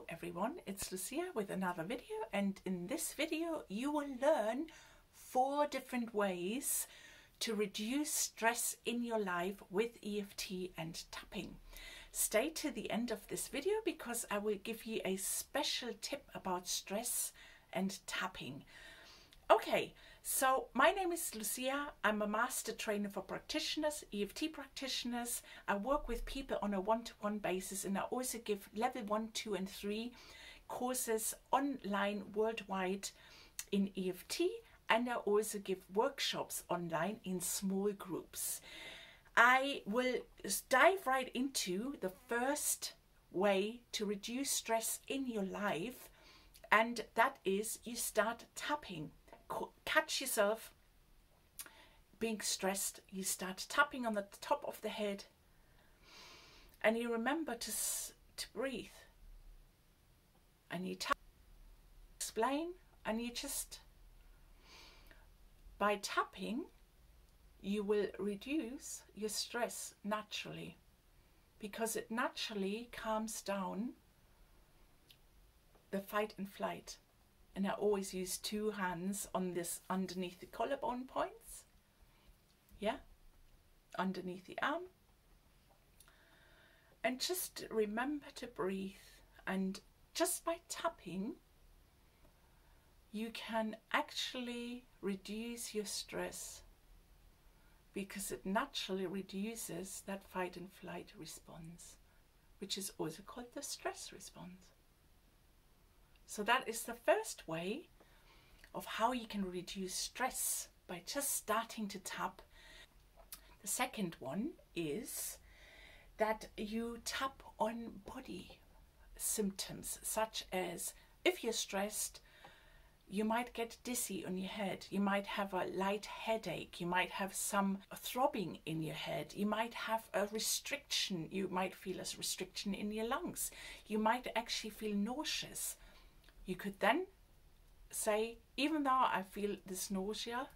everyone, it's Lucia with another video, and in this video you will learn 4 different ways to reduce stress in your life with EFT and tapping. Stay to the end of this video because I will give you a special tip about stress and tapping. Okay, so my name is Lucia. I'm a master trainer for practitioners, EFT practitioners. I work with people on a one-to-one basis, and I also give level 1, 2 and 3 courses online worldwide in EFT, and I also give workshops online in small groups. I will dive right into the first way to reduce stress in your life, and that is you start tapping. Catch yourself being stressed, you start tapping on the top of the head, and you remember to breathe, and you tap, explain, and you just, by tapping, you will reduce your stress naturally, because it naturally calms down the fight and flight. And I always use 2 hands on this underneath the collarbone points, yeah, underneath the arm, and just remember to breathe. And just by tapping you can actually reduce your stress, because it naturally reduces that fight and flight response, which is also called the stress response. So that is the first way of how you can reduce stress, by just starting to tap. The second one is that you tap on body symptoms, such as if you're stressed, you might get dizzy on your head, you might have a light headache, you might have some throbbing in your head, you might have a restriction, you might feel a restriction in your lungs, you might actually feel nauseous. You could then say, even though I feel this nausea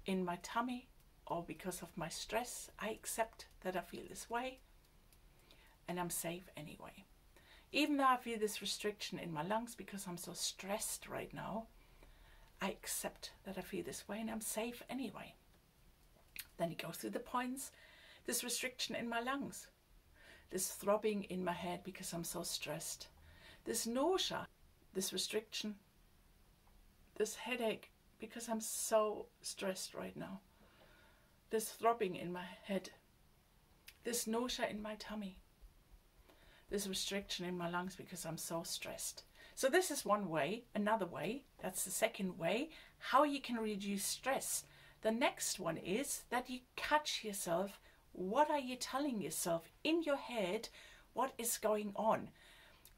in my tummy or because of my stress, I accept that I feel this way and I'm safe anyway. Even though I feel this restriction in my lungs because I'm so stressed right now, I accept that I feel this way and I'm safe anyway. Then you go through the points. This restriction in my lungs, this throbbing in my head because I'm so stressed, this nausea, this restriction, this headache because I'm so stressed right now, this throbbing in my head, this nausea in my tummy, this restriction in my lungs because I'm so stressed. So this is one way. Another way, that's the second way, how you can reduce stress. The next one is that you catch yourself. What are you telling yourself in your head? What is going on?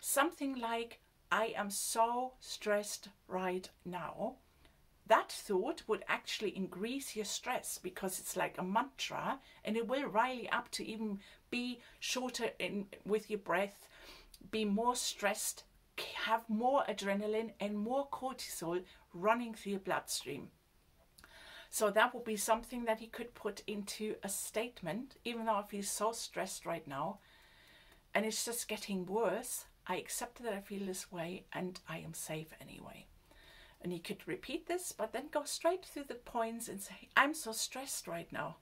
Something like, I am so stressed right now. That thought would actually increase your stress, because it's like a mantra, and it will rile you up to even be shorter with your breath, be more stressed, have more adrenaline and more cortisol running through your bloodstream. So that would be something that you could put into a statement. Even though I feel so stressed right now and it's just getting worse, I accept that I feel this way and I am safe anyway. And you could repeat this, but then go straight through the points and say, I'm so stressed right now.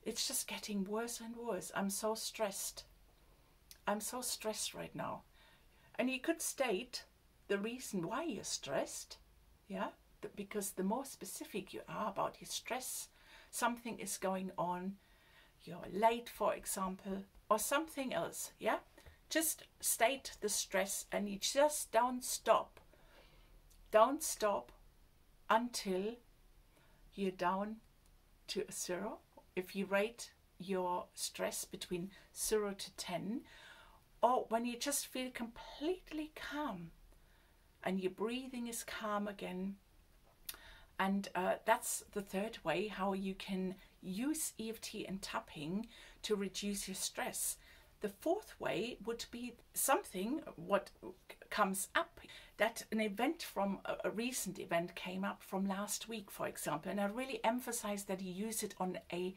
It's just getting worse and worse. I'm so stressed. I'm so stressed right now. And you could state the reason why you're stressed, yeah? Because the more specific you are about your stress, something is going on, you're late, for example, or something else, yeah? Just state the stress, and you just don't stop. Don't stop until you're down to a 0. If you rate your stress between 0 to 10, or when you just feel completely calm and your breathing is calm again. And that's the third way how you can use EFT and tapping to reduce your stress. The fourth way would be something what comes up, that an event from a recent event came up from last week, for example, and I really emphasize that you use it on a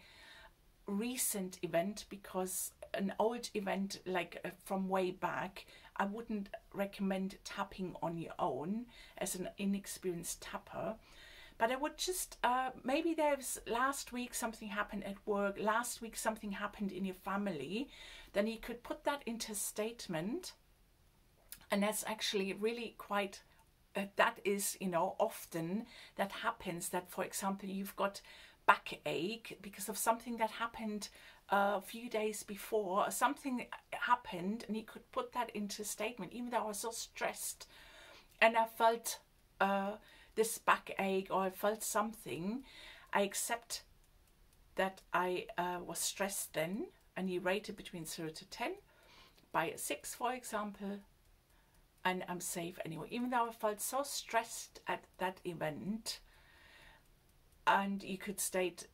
recent event, because an old event, like from way back, I wouldn't recommend tapping on your own as an inexperienced tapper. But I would just, maybe there's last week something happened at work, last week something happened in your family, then you could put that into a statement. And that's actually really quite, that is, you know, often that happens, that, for example, you've got backache because of something that happened a few days before, something happened, and you could put that into a statement. Even though I was so stressed and I felt this backache, or I felt something, I accept that I was stressed then, and you rate it between 0 to 10 by a 6, for example, and I'm safe anyway. Even though I felt so stressed at that event, and you could state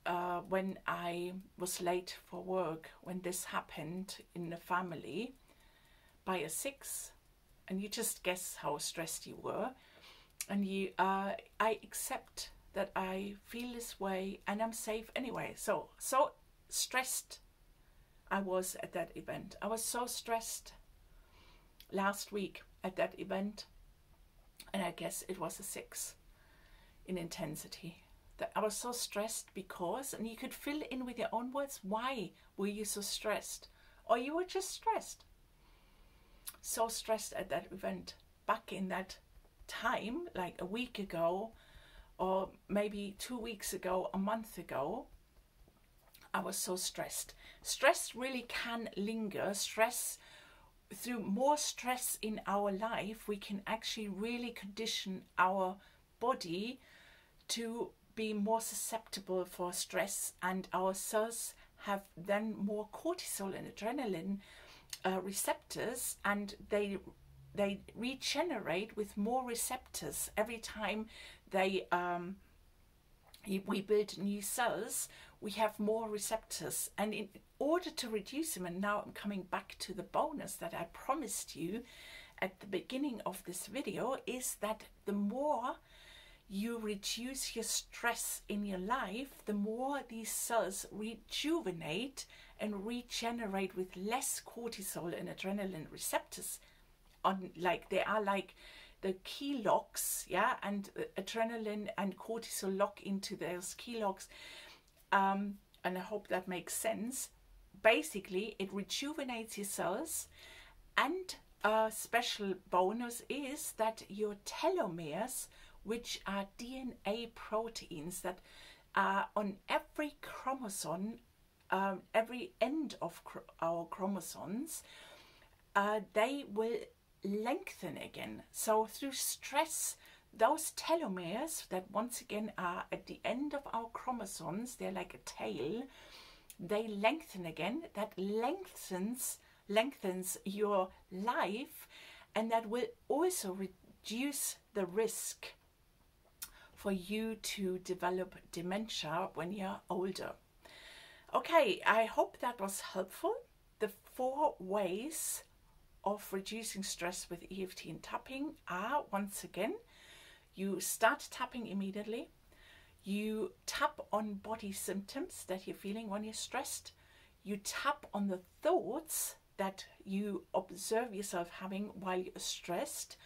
when I was late for work, when this happened in the family, by a 6, and you just guess how stressed you were, and you, I accept that I feel this way, and I'm safe anyway. So stressed I was at that event. I was so stressed last week at that event, and I guess it was a 6 in intensity. That I was so stressed because, and you could fill in with your own words, why were you so stressed? Or you were just stressed. So stressed at that event. Back in that time, like a week ago, or maybe 2 weeks ago, a month ago, I was so stressed. Stress really can linger. Stress, through more stress in our life, we can actually really condition our body to be more susceptible for stress, and our cells have then more cortisol and adrenaline receptors, and they regenerate with more receptors every time they we build new cells. We have more receptors, and in order to reduce them, and now I'm coming back to the bonus that I promised you at the beginning of this video, is that the more you reduce your stress in your life, the more these cells rejuvenate and regenerate with less cortisol and adrenaline receptors on, like they are like the key locks, yeah, and adrenaline and cortisol lock into those key locks, and I hope that makes sense. Basically, it rejuvenates your cells, and a special bonus is that your telomeres, which are DNA proteins that are on every chromosome, every end of our chromosomes, they will lengthen again. So through stress, those telomeres that once again are at the end of our chromosomes, they're like a tail, they lengthen again. That lengthens your life, and that will also reduce the risk for you to develop dementia when you're older. Okay, I hope that was helpful. The 4 ways of reducing stress with EFT and tapping are, once again, you start tapping immediately. You tap on body symptoms that you're feeling when you're stressed. You tap on the thoughts that you observe yourself having while you're stressed.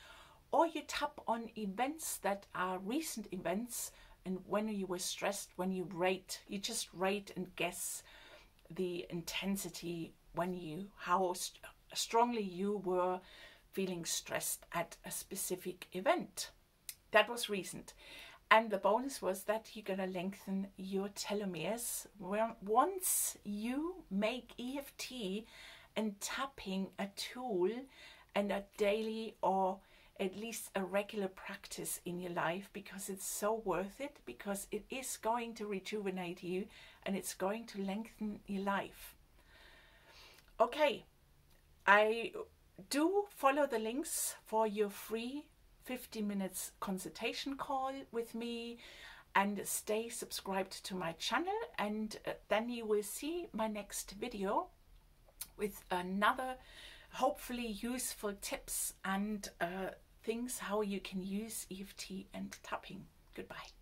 Or you tap on events that are recent events, and when you were stressed, when you just rate and guess the intensity when you, how strongly you were feeling stressed at a specific event. That was recent. And the bonus was that you're going to lengthen your telomeres. Once you make EFT and tapping a tool and a daily or at least a regular practice in your life, because it's so worth it, because it is going to rejuvenate you and it's going to lengthen your life. Okay, I do follow the links for your free 50 minutes consultation call with me, and stay subscribed to my channel, and then you will see my next video with another hopefully useful tips and things how you can use EFT and tapping. Goodbye.